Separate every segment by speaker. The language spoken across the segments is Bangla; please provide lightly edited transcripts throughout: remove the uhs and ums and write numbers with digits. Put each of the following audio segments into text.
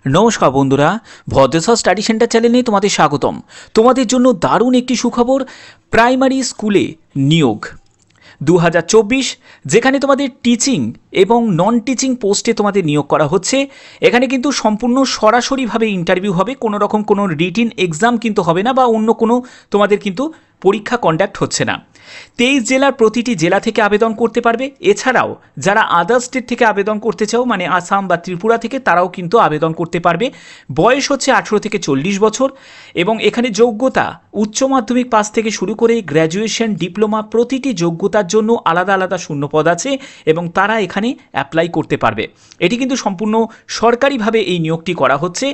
Speaker 1: নমস্কার বন্ধুরা, ভদ্রেশ্বর স্টাডি সেন্টার চ্যানেলে তোমাদের স্বাগতম। তোমাদের জন্য দারুণ একটি সুখবর, প্রাইমারি স্কুলে নিয়োগ 2024, যেখানে তোমাদের টিচিং এবং নন টিচিং পোস্টে তোমাদের নিয়োগ করা হচ্ছে। এখানে কিন্তু সম্পূর্ণ সরাসরিভাবে ইন্টারভিউ হবে, কোনো রকম কোনো রিটিন এক্সাম কিন্তু হবে না, বা অন্য কোনো তোমাদের কিন্তু পরীক্ষা কন্ডাক্ট হচ্ছে না। 23 জেলার প্রতিটি জেলা থেকে আবেদন করতে পারবে। এছাড়াও যারা আদার স্টেট থেকে আবেদন করতে চাও, মানে আসাম বা ত্রিপুরা থেকে, তারাও কিন্তু আবেদন করতে পারবে। বয়স হচ্ছে 18 থেকে 40 বছর, এবং এখানে যোগ্যতা উচ্চ মাধ্যমিক পাস থেকে শুরু করে গ্র্যাজুয়েশন, ডিপ্লোমা, প্রতিটি যোগ্যতার জন্য আলাদা আলাদা শূন্যপদ আছে এবং তারা এখানে অ্যাপ্লাই করতে পারবে। এটি কিন্তু সম্পূর্ণ সরকারিভাবে এই নিয়োগটি করা হচ্ছে,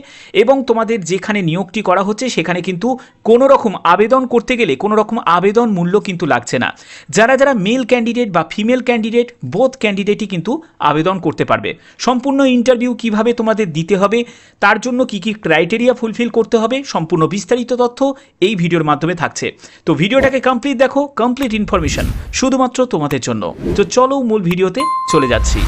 Speaker 1: এবং তোমাদের যেখানে নিয়োগটি করা হচ্ছে সেখানে কিন্তু কোনো রকম আবেদন করতে গেলে কোনো রকম আবেদন মূল্য কিন্তু লাগছে না। যারা যারা মেল ক্যান্ডিডেট বা ফিমেল ক্যান্ডিডেট, বোথ ক্যান্ডিডেটই কিন্তু আবেদন করতে পারবে। সম্পূর্ণ ইন্টারভিউ কিভাবে তোমাদের দিতে হবে, তার জন্য কি কি ক্রাইটেরিয়া ফুলফিল করতে হবে, সম্পূর্ণ বিস্তারিত তথ্য এই ভিডিওর মাধ্যমে থাকছে। তো ভিডিওটাকে কমপ্লিট দেখো, কমপ্লিট ইনফরমেশন শুধুমাত্র তোমাদের জন্য। তো চলো মূল ভিডিওতে চলে যাচ্ছি।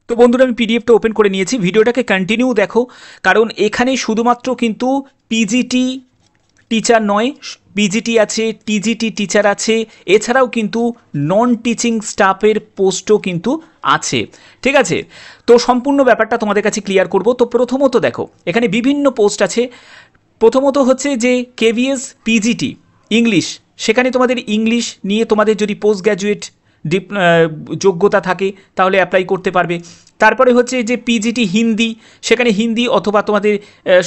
Speaker 1: তো বন্ধুরা, আমি পিডিএফটা ওপেন করে নিয়েছি, ভিডিওটাকে কন্টিনিউ দেখো, কারণ এখানে শুধুমাত্র কিন্তু পিজিটি টিচার নয়, পিজিটি আছে, টিজিটি টিচার আছে, এছাড়াও কিন্তু নন টিচিং স্টাফের পোস্টও কিন্তু আছে। ঠিক আছে, তো সম্পূর্ণ ব্যাপারটা তোমাদের কাছে ক্লিয়ার করব। তো প্রথমত দেখো, এখানে বিভিন্ন পোস্ট আছে। প্রথমত হচ্ছে যে কেভিএস পিজিটি ইংলিশ, সেখানে তোমাদের ইংলিশ নিয়ে তোমাদের যদি পোস্ট গ্র্যাজুয়েট যোগ্যতা থাকে তাহলে অ্যাপ্লাই করতে পারবে। তারপরে হচ্ছে যে পিজিটি হিন্দি, সেখানে হিন্দি অথবা তোমাদের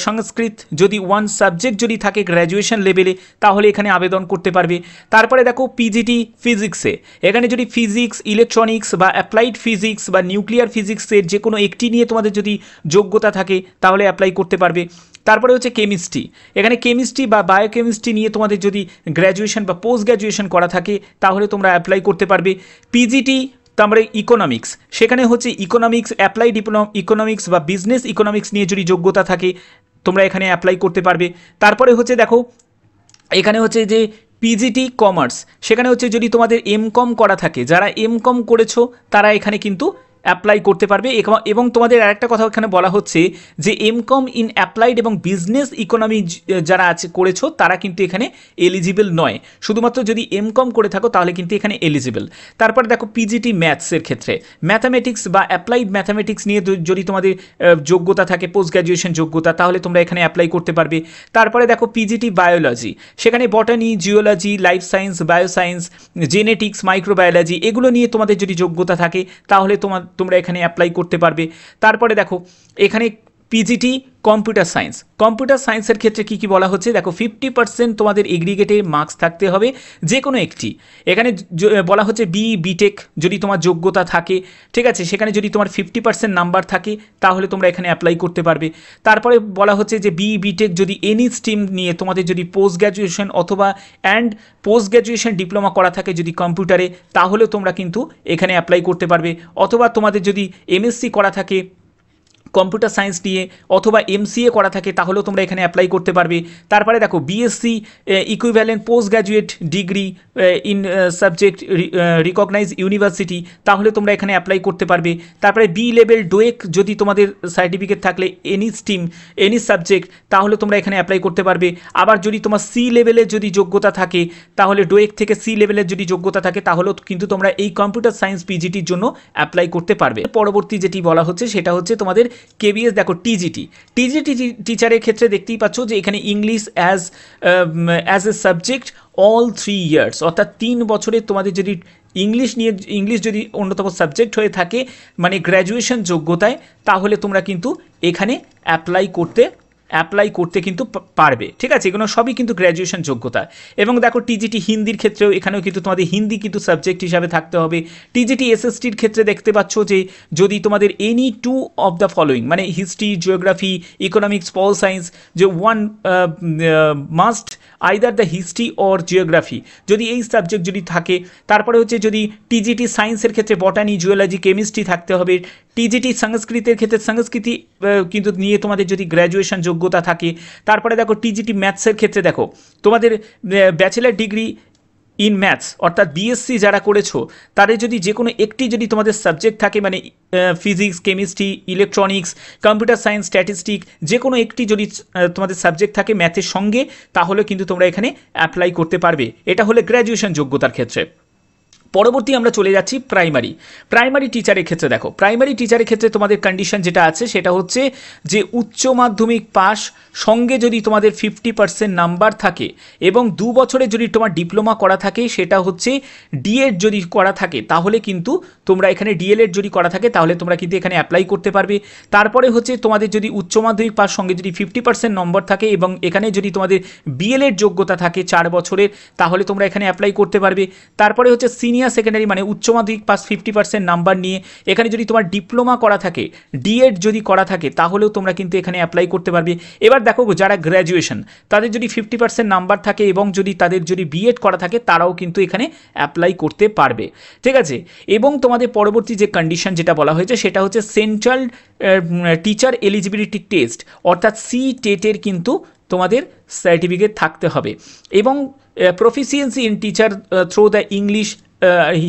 Speaker 1: সংস্কৃত যদি ওয়ান সাবজেক্ট যদি থাকে গ্র্যাজুয়েশন লেভেলে, তাহলে এখানে আবেদন করতে পারবে। তারপরে দেখো পিজিটি ফিজিক্সে, এখানে যদি ফিজিক্স, ইলেকট্রনিক্স বা অ্যাপ্লাইড ফিজিক্স বা নিউক্লিয়ার ফিজিক্সের যে কোনো একটি নিয়ে তোমাদের যদি যোগ্যতা থাকে তাহলে অ্যাপ্লাই করতে পারবে। তারপরে হচ্ছে কেমিস্ট্রি, এখানে কেমিস্ট্রি বা বায়োকেমিস্ট্রি নিয়ে তোমাদের যদি গ্র্যাজুয়েশন বা পোস্ট গ্র্যাজুয়েশন করা থাকে তাহলে তোমরা অ্যাপ্লাই করতে পারবে। পিজিটি তারপরে ইকোনমিক্স, সেখানে হচ্ছে ইকোনমিক্স, অ্যাপ্লাইড ইকোনমিক্স বা বিজনেস ইকোনমিক্স নিয়ে যদি যোগ্যতা থাকে তোমরা এখানে অ্যাপ্লাই করতে পারবে। তারপরে হচ্ছে দেখো, এখানে হচ্ছে যে পিজিটি কমার্স, সেখানে হচ্ছে যদি তোমাদের এমকম করা থাকে, যারা এমকম করেছো তারা এখানে কিন্তু অ্যাপ্লাই করতে পারবে। এবং তোমাদের আরেকটা কথা এখানে বলা হচ্ছে যে এমকম ইন অ্যাপ্লাইড এবং বিজনেস ইকোনমি যারা আছে করেছো তারা কিন্তু এখানে এলিজিবল নয়, শুধুমাত্র যদি এমকম করে থাকো তাহলে কিন্তু এখানে এলিজিবল। তারপর দেখো পিজিটি ম্যাথসের ক্ষেত্রে, ম্যাথামেটিক্স বা অ্যাপ্লাইড ম্যাথামেটিক্স নিয়ে যদি তোমাদের যোগ্যতা থাকে, পোস্ট গ্র্যাজুয়েশন যোগ্যতা, তাহলে তোমরা এখানে অ্যাপ্লাই করতে পারবে। তারপরে দেখো পিজিটি বায়োলজি, সেখানে বটানি, geology, life science, bioscience, genetics, microbiology এগুলো নিয়ে তোমাদের যদি যোগ্যতা থাকে তাহলে তোমরা এখানে অ্যাপ্লাই করতে পারবে। তারপরে দেখো এখানে পিজিটি কম্পিউটার সায়েন্স, কম্পিউটার সায়েন্সের ক্ষেত্রে কী কী বলা হচ্ছে দেখো, 50% তোমাদের এগ্রিগেটে মার্কস থাকতে হবে যে কোনো একটি। এখানে বলা হচ্ছে বিটেক যদি তোমার যোগ্যতা থাকে, ঠিক আছে, সেখানে যদি তোমার 50% নাম্বার থাকে তাহলে তোমরা এখানে অ্যাপ্লাই করতে পারবে। তারপরে বলা হচ্ছে যে বিটেক যদি এনি স্ট্রিম নিয়ে তোমাদের যদি পোস্ট গ্র্যাজুয়েশন অথবা পোস্ট গ্র্যাজুয়েশন ডিপ্লোমা করা থাকে যদি কম্পিউটারে, তাহলে তোমরা কিন্তু এখানে অ্যাপ্লাই করতে পারবে। অথবা তোমাদের যদি এমএসসি করা থাকে কম্পিউটার সায়েন্স নিয়ে অথবা এমসিএ করা থাকে তাহলেও তোমরা এখানে অ্যাপ্লাই করতে পারবে। তারপরে দেখো BSc equivalent post graduate degree in subject recognise university, তাহলে তোমরা এখানে অ্যাপ্লাই করতে পারবে। তারপরে বি লেভেল ডোয়েক যদি তোমাদের সার্টিফিকেট থাকলে এনি স্ট্রিম এনি সাবজেক্ট, তাহলে তোমরা এখানে অ্যাপ্লাই করতে পারবে। আবার যদি তোমার সি লেভেলের যদি যোগ্যতা থাকে, তাহলে ডোয়েক থেকে সি লেভেলের যদি যোগ্যতা থাকে তাহলেও কিন্তু তোমরা এই কম্পিউটার সায়েন্স পিজিটির জন্য অ্যাপ্লাই করতে পারবে। পরবর্তী যেটি বলা হচ্ছে সেটা হচ্ছে তোমাদের কেবিএস। দেখো টিজিটি টিচারের ক্ষেত্রে দেখতেই পাচ্ছ যে এখানে English as a subject all 3 years, অর্থাৎ 3 বছরে তোমাদের যদি ইংলিশ যদি অন্যতম সাবজেক্ট হয়ে থাকে মানে গ্র্যাজুয়েশন যোগ্যতায়, তাহলে তোমরা কিন্তু এখানে অ্যাপ্লাই করতে কিন্তু পারবে। ঠিক আছে, এগুলো সবই কিন্তু গ্র্যাজুয়েশন যোগ্যতা। এবং দেখো টিজিটি হিন্দির ক্ষেত্রেও এখানেও কিন্তু তোমাদের হিন্দি কিন্তু সাবজেক্ট হিসাবে থাকতে হবে। টিজিটি এসএসটির ক্ষেত্রে দেখতে পাচ্ছ যে যদি তোমাদের এনি 2 অফ দ্য ফলোয়িং মানে history, geography, economics, pol science, যে one must either the history or geography, যদি এই সাবজেক্ট যদি থাকে। তারপরে হচ্ছে যদি টিজিটি সায়েন্সের ক্ষেত্রে বটানি, জিওলজি, কেমিস্ট্রি থাকতে হবে। টিজিটি সংস্কৃতের ক্ষেত্রে সংস্কৃতি কিন্তু নিয়ে তোমাদের যদি গ্র্যাজুয়েশন যোগ্যতা থাকে। তারপরে দেখো টিজিটি ম্যাথসের ক্ষেত্রে দেখো তোমাদের ব্যাচেলার ডিগ্রি ইন ম্যাথস, অর্থাৎ বিএসসি যারা করেছো তাদের যদি যে কোনো একটি যদি তোমাদের সাবজেক্ট থাকে, মানে physics, chemistry, electronics, computer science, statistic, যে কোনো একটি যদি তোমাদের সাবজেক্ট থাকে ম্যাথের সঙ্গে, তাহলে কিন্তু তোমরা এখানে অ্যাপ্লাই করতে পারবে। এটা হলে গ্র্যাজুয়েশন যোগ্যতার ক্ষেত্রে। পরবর্তী আমরা চলে যাচ্ছি প্রাইমারি টিচারের ক্ষেত্রে। দেখো, প্রাইমারি টিচারের ক্ষেত্রে তোমাদের কন্ডিশন যেটা আছে সেটা হচ্ছে যে উচ্চ মাধ্যমিক পাস সঙ্গে যদি তোমাদের 50% নাম্বার থাকে এবং 2 বছরে যদি তোমার ডিপ্লোমা করা থাকে, সেটা হচ্ছে ডিএড যদি করা থাকে, তাহলে কিন্তু তোমরা এখানে ডিএলএড যদি করা থাকে তাহলে তোমরা কিন্তু এখানে অ্যাপ্লাই করতে পারবে। তারপরে হচ্ছে তোমাদের যদি উচ্চ মাধ্যমিক পাস সঙ্গে যদি 50% নম্বর থাকে এবং এখানে যদি তোমাদের বিএলএড যোগ্যতা থাকে 4 বছরের, তাহলে তোমরা এখানে অ্যাপ্লাই করতে পারবে। তারপরে হচ্ছে সিনিয়র সেকেন্ডারি, মানে উচ্চ মাধ্যমিক পাস 50% নাম্বার নিয়ে এখানে যদি তোমার ডিপ্লোমা করা থাকে, ডিএড যদি করা থাকে, তাহলেও তোমরা কিন্তু এখানে অ্যাপ্লাই করতে পারবে। এবার দেখো, যারা গ্র্যাজুয়েশন তাদের যদি 50% নাম্বার থাকে এবং যদি তাদের যদি বিএড করা থাকে, তারাও কিন্তু এখানে অ্যাপ্লাই করতে পারবে। ঠিক আছে, এবং তোমাদের পরবর্তী যে কন্ডিশন যেটা বলা হয়েছে সেটা হচ্ছে সেন্ট্রাল টিচার এলিজিবিলিটি টেস্ট, অর্থাৎ CTET-এর কিন্তু তোমাদের সার্টিফিকেট থাকতে হবে এবং proficiency in teacher through the English,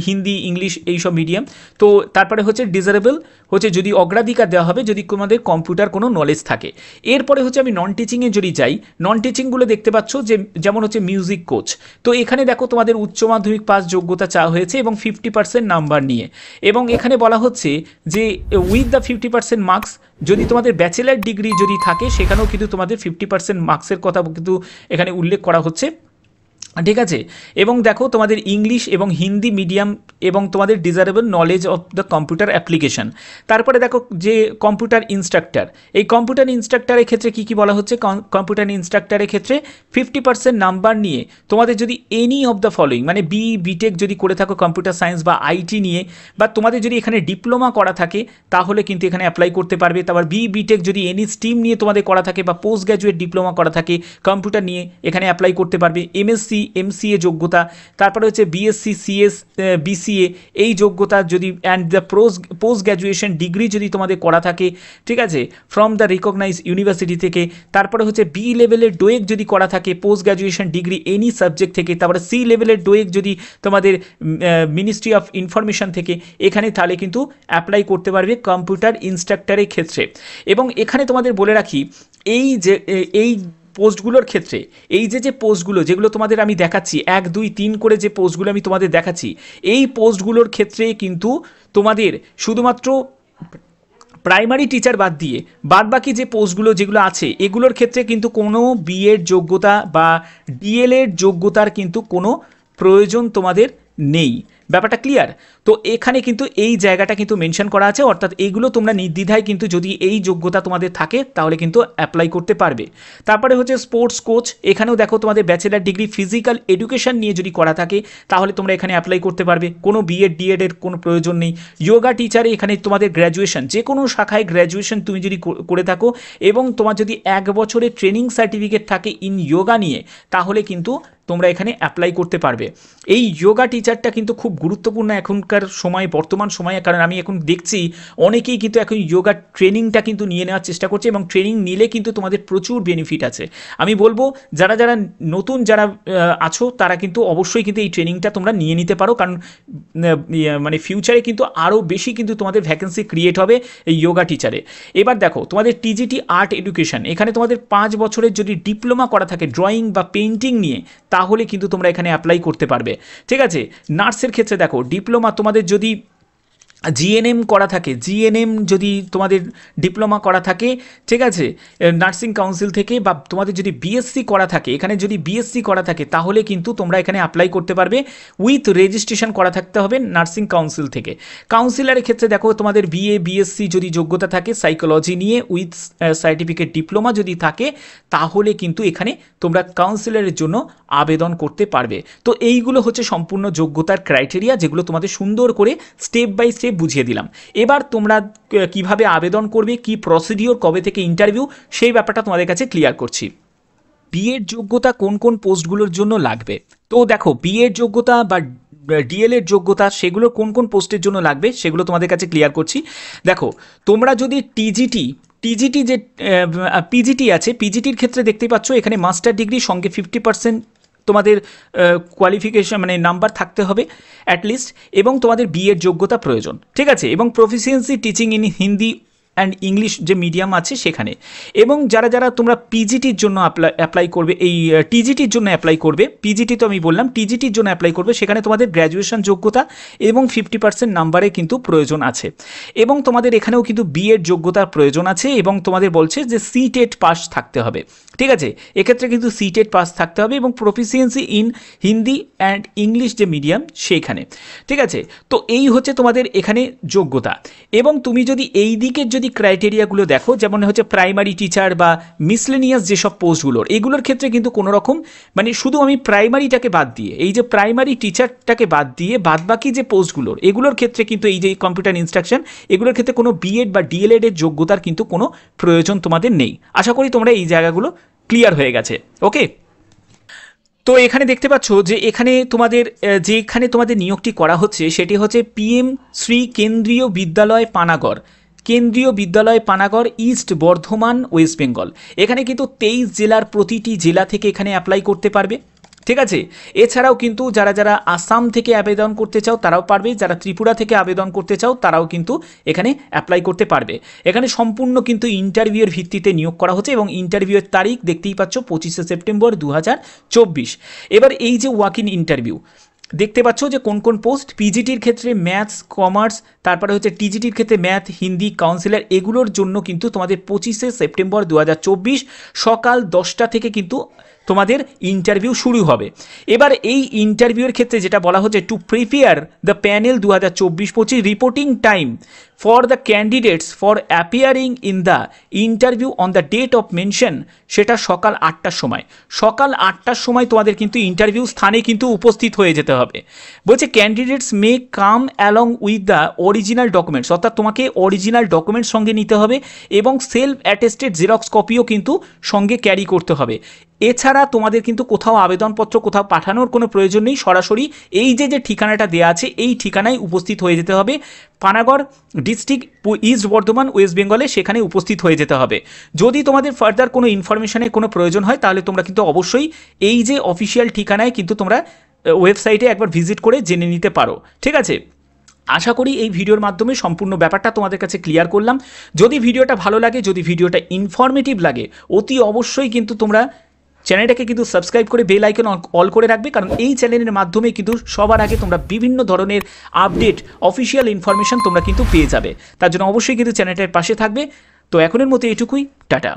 Speaker 1: Hindi, English এইসব মিডিয়াম। তো তারপরে হচ্ছে ডিজারেবল হচ্ছে যদি অগ্রাধিকার দেওয়া হবে যদি তোমাদের কম্পিউটার কোনো নলেজ থাকে। এরপরে হচ্ছে আমি নন টিচিংয়ে যদি যাই, নন টিচিংগুলো দেখতে পাচ্ছ যে যেমন হচ্ছে মিউজিক কোচ। তো এখানে দেখো তোমাদের উচ্চ মাধ্যমিক পাস যোগ্যতা চাওয়া হয়েছে এবং 50% নাম্বার নিয়ে, এবং এখানে বলা হচ্ছে যে উইথ দ্য 50% মার্কস যদি তোমাদের ব্যাচেলার ডিগ্রি যদি থাকে, সেখানেও কিন্তু তোমাদের 50% মার্কসের কথা কিন্তু এখানে উল্লেখ করা হচ্ছে। ঠিক আছে, এবং দেখো তোমাদের ইংলিশ এবং হিন্দি মিডিয়াম এবং তোমাদের desirable knowledge of the computer application. তারপরে দেখো যে কম্পিউটার ইনস্ট্রাক্টর, এই কম্পিউটার ইনস্ট্রাক্টরের ক্ষেত্রে কী কী বলা হচ্ছে, কম্পিউটার ইনস্ট্রাক্টরের ক্ষেত্রে 50% নাম্বার নিয়ে তোমাদের যদি এনি অফ দ্য ফলোয়িং, মানে বিটেক যদি করে থাকো কম্পিউটার সায়েন্স বা আইটি নিয়ে, বা তোমাদের যদি এখানে ডিপ্লোমা করা থাকে তাহলে কিন্তু এখানে অ্যাপ্লাই করতে পারবে। তারপর বিটেক যদি এনি স্ট্রিম নিয়ে তোমাদের করা থাকে বা পোস্ট গ্র্যাজুয়েট ডিপ্লোমা করা থাকে কম্পিউটার নিয়ে, এখানে অ্যাপ্লাই করতে পারবে। এমএসসি MCA যোগ্যতা, তারপরে হচ্ছে বিএসসি CS BCA এই যোগ্যতা যদি, and the post graduation degree যদি তোমাদের করা থাকে, ঠিক আছে, ফ্রম দ্য রিকগনাইজ ইউনিভার্সিটি থেকে। তারপরে হচ্ছে বি লেভেলের ডোয়েক যদি করা থাকে post graduation degree any subject থেকে। তারপরে সি লেভেলের ডোয়েক যদি তোমাদের মিনিস্ট্রি অফ ইনফরমেশন থেকে, এখানে তাহলে কিন্তু অ্যাপ্লাই করতে পারবে কম্পিউটার ইনস্ট্রাক্টরের ক্ষেত্রে। এবং এখানে তোমাদের বলে রাখি এই পোস্টগুলোর ক্ষেত্রে, এই যে পোস্টগুলো যেগুলো তোমাদের আমি দেখাচ্ছি 1 2 3 করে যে পোস্টগুলো আমি তোমাদের দেখাচ্ছি, এই পোস্টগুলোর ক্ষেত্রে কিন্তু তোমাদের শুধুমাত্র প্রাইমারি টিচার বাদ দিয়ে বাদবাকি যে পোস্টগুলো যেগুলো আছে এগুলোর ক্ষেত্রে কিন্তু কোনো বিএড যোগ্যতা বা ডিএলএড যোগ্যতার কিন্তু কোনো প্রয়োজন তোমাদের নেই। ব্যাপারটা ক্লিয়ার? তো এখানে কিন্তু এই জায়গাটা কিন্তু মেনশন করা আছে, অর্থাৎ এইগুলো তোমরা নির্দ্বিধায় কিন্তু যদি এই যোগ্যতা তোমাদের থাকে তাহলে কিন্তু অ্যাপ্লাই করতে পারবে। তারপরে হচ্ছে স্পোর্টস কোচ, এখানেও দেখো তোমাদের ব্যাচেলার ডিগ্রি ফিজিক্যাল এডুকেশন নিয়ে যদি করা থাকে তাহলে তোমরা এখানে অ্যাপ্লাই করতে পারবে, কোনো বিএড ডিএড এর কোনো প্রয়োজন নেই। যোগা টিচারে এখানে তোমাদের গ্র্যাজুয়েশন, যে কোনো শাখায় গ্র্যাজুয়েশন তুমি যদি করে থাকো এবং তোমার যদি 1 বছরের ট্রেনিং সার্টিফিকেট থাকে ইন যোগা নিয়ে, তাহলে কিন্তু তোমরা এখানে অ্যাপ্লাই করতে পারবে। এই যোগা টিচারটা কিন্তু খুব গুরুত্বপূর্ণ এখনকার সময়, বর্তমান সময়ে, কারণ আমি এখন দেখছি অনেকেই কিন্তু এখন যোগা ট্রেনিংটা কিন্তু নিয়ে নেওয়ার চেষ্টা করছে এবং ট্রেনিং নিলে কিন্তু তোমাদের প্রচুর বেনিফিট আছে। আমি বলবো যারা নতুন যারা আছো তারা কিন্তু অবশ্যই কিন্তু এই ট্রেনিংটা তোমরা নিয়ে নিতে পারো, কারণ মানে ফিউচারে কিন্তু আরও বেশি কিন্তু তোমাদের ভ্যাকেন্সি ক্রিয়েট হবে এই যোগা টিচারে। এবার দেখো তোমাদের টিজিটি আর্ট এডুকেশন, এখানে তোমাদের 5 বছরের যদি ডিপ্লোমা করা থাকে ড্রয়িং বা পেইন্টিং নিয়ে, তাহলে কিন্তু তোমরা এখানে অ্যাপ্লাই করতে পারবে। ঠিক আছে, নার্সের ক্ষেত্রে দেখো ডিপ্লোমা তোমাদের যদি জিএনএম করা থাকে, জিএনএম যদি তোমাদের ডিপ্লোমা করা থাকে, ঠিক আছে, নার্সিং কাউন্সিল থেকে, বা তোমাদের যদি বিএসসি করা থাকে, এখানে যদি বিএসসি করা থাকে তাহলে কিন্তু তোমরা এখানে অ্যাপ্লাই করতে পারবে, উইথ রেজিস্ট্রেশন করা থাকতে হবে নার্সিং কাউন্সিল থেকে। কাউন্সিলারের ক্ষেত্রে দেখো তোমাদের বিএ বিএসসি যদি যোগ্যতা থাকে সাইকোলজি নিয়ে উইথ সার্টিফিকেট ডিপ্লোমা যদি থাকে, তাহলে কিন্তু এখানে তোমরা কাউন্সিলারের জন্য আবেদন করতে পারবে। তো এইগুলো হচ্ছে সম্পূর্ণ যোগ্যতার ক্রাইটেরিয়া, যেগুলো তোমাদের সুন্দর করে স্টেপ বাই স্টেপ বুঝিয়ে দিলাম। এবার তোমরা কিভাবে আবেদন করবে, কি প্রসিডিওর, কবে থেকে ইন্টারভিউ, সেই ব্যাপারটা তোমাদের কাছে ক্লিয়ার করছি। বিএড যোগ্যতা কোন কোন পোস্টগুলোর জন্য লাগবে? তো দেখো বিএড যোগ্যতা বা ডিএলএড যোগ্যতা সেগুলো কোন কোন পোস্টের জন্য লাগবে সেগুলো তোমাদের কাছে ক্লিয়ার করছি। দেখো তোমরা যদি টিজিটি যে পিজিটি আছে, পিজিটির ক্ষেত্রে দেখতেই পাচ্ছ এখানে মাস্টার ডিগ্রি সঙ্গে 50% তোমাদের কোয়ালিফিকেশন মানে নাম্বার থাকতে হবে অ্যাটলিস্ট, এবং তোমাদের বিএড যোগ্যতা প্রয়োজন, ঠিক আছে, এবং proficiency teaching in Hindi and English যে মিডিয়াম আছে সেখানে। এবং যারা যারা তোমরা পিজিটির জন্য অ্যাপ্লাই করবে, এই টিজিটির জন্য অ্যাপ্লাই করবে, পিজিটি তো আমি বললাম, টিজিটির জন্য অ্যাপ্লাই করবে, সেখানে তোমাদের গ্র্যাজুয়েশন যোগ্যতা এবং 50% নাম্বারে কিন্তু প্রয়োজন আছে। এবং তোমাদের এখানেও কিন্তু বিএড যোগ্যতার প্রয়োজন আছে, এবং তোমাদের বলছে যে সিটেট পাস থাকতে হবে, ঠিক আছে, এক্ষেত্রে কিন্তু সিটেট পাস থাকতে হবে, এবং proficiency in Hindi and English যে মিডিয়াম সেইখানে, ঠিক আছে। তো এই হচ্ছে তোমাদের এখানে যোগ্যতা। এবং তুমি যদি এই দিকের যদি ক্রাইটেরিয়াগুলো দেখো, যেমন হচ্ছে প্রাইমারি টিচার বা মিসলেনিয়াস যেসব পোস্টগুলোর, এগুলোর ক্ষেত্রে কিন্তু কোনো রকম মানে শুধু আমি প্রাইমারিটাকে বাদ দিয়ে, এই যে প্রাইমারি টিচারটাকে বাদ দিয়ে বাদবাকি যে পোস্টগুলোর, এগুলোর ক্ষেত্রে কিন্তু এই যে কম্পিউটার ইনস্ট্রাকশন, এগুলোর ক্ষেত্রে কোনো বিএড বা ডিএলএড এর যোগ্যতার কিন্তু কোনো প্রয়োজন তোমাদের নেই। আশা করি তোমরা এই জায়গাগুলো ক্লিয়ার হয়ে গেছে। ওকে, তো এখানে দেখতে পাচ্ছ যে এখানে তোমাদের যেখানে তোমাদের নিয়োগটি করা হচ্ছে সেটি হচ্ছে পিএম শ্রী কেন্দ্রীয় বিদ্যালয় পানাগড়, কেন্দ্রীয় বিদ্যালয় পানাগড়, ইস্ট বর্ধমান, ওয়েস্ট বেঙ্গল। এখানে কিন্তু 23 জেলার প্রতিটি জেলা থেকে এখানে অ্যাপ্লাই করতে পারবে, ঠিক আছে। এছাড়াও কিন্তু যারা যারা আসাম থেকে আবেদন করতে চাও তারাও পারবে, যারা ত্রিপুরা থেকে আবেদন করতে চাও তারাও কিন্তু এখানে অ্যাপ্লাই করতে পারবে। এখানে সম্পূর্ণ কিন্তু ইন্টারভিউয়ের ভিত্তিতে নিয়োগ করা হচ্ছে, এবং ইন্টারভিউয়ের তারিখ দেখতেই পাচ্ছ 25শে সেপ্টেম্বর 2024। এবার এই যে ওয়াক ইন ইন্টারভিউ দেখতে পাচ্ছ যে কোন কোন পোস্ট, পিজিটির ক্ষেত্রে ম্যাথস কমার্স, তারপরে হচ্ছে টিজিটির ক্ষেত্রে ম্যাথ হিন্দি কাউন্সিলর, এগুলোর জন্য কিন্তু তোমাদের 25শে সেপ্টেম্বর 2024 সকাল 10টা থেকে কিন্তু তোমাদের ইন্টারভিউ শুরু হবে। এবার এই ইন্টারভিউয়ের ক্ষেত্রে যেটা বলা হচ্ছে, to prepare the panel 2024-25 reporting time for the candidates for appearing in the interview on the date of mention, সেটা সকাল 8টার সময়। সকাল 8টার সময় তোমাদের কিন্তু ইন্টারভিউ স্থানে কিন্তু উপস্থিত হয়ে যেতে হবে। বলছে candidates may come along with the original documents, অর্থাৎ তোমাকে অরিজিনাল ডকুমেন্টস সঙ্গে নিতে হবে, এবং সেলফ অ্যাটেস্টেড জেরক্স কপিও কিন্তু সঙ্গে ক্যারি করতে হবে। এছাড়া তোমাদের কিন্তু কোথাও আবেদনপত্র কোথাও পাঠানোর কোনো প্রয়োজন নেই, সরাসরি এই যে ঠিকানাটা দেওয়া আছে এই ঠিকানায় উপস্থিত হয়ে যেতে হবে। Panagarh district, east Bardhaman, West বেঙ্গলে, সেখানে উপস্থিত হয়ে যেতে হবে। যদি তোমাদের ফার্দার কোনো ইনফরমেশনের কোনো প্রয়োজন হয় তাহলে তোমরা কিন্তু অবশ্যই এই যে অফিসিয়াল ঠিকানায় কিন্তু তোমরা ওয়েবসাইটে একবার ভিজিট করে জেনে নিতে পারো, ঠিক আছে। আশা করি এই ভিডিওর মাধ্যমে সম্পূর্ণ ব্যাপারটা তোমাদের কাছে ক্লিয়ার করলাম। যদি ভিডিওটা ভালো লাগে, যদি ভিডিওটা ইনফরমেটিভ লাগে, অতি অবশ্যই কিন্তু তোমরা চ্যানেলটাকে কিন্তু সাবস্ক্রাইব করে বেল আইকন অল করে রাখবে, কারণ এই চ্যানেলের মাধ্যমে কিন্তু সবার আগে তোমরা বিভিন্ন ধরনের আপডেট, অফিসিয়াল ইনফরমেশন তোমরা কিন্তু পেয়ে যাবে। তার জন্য অবশ্যই কিন্তু চ্যানেলটার পাশে থাকবে। তো এখনের মতো এটুকুই, টাটা।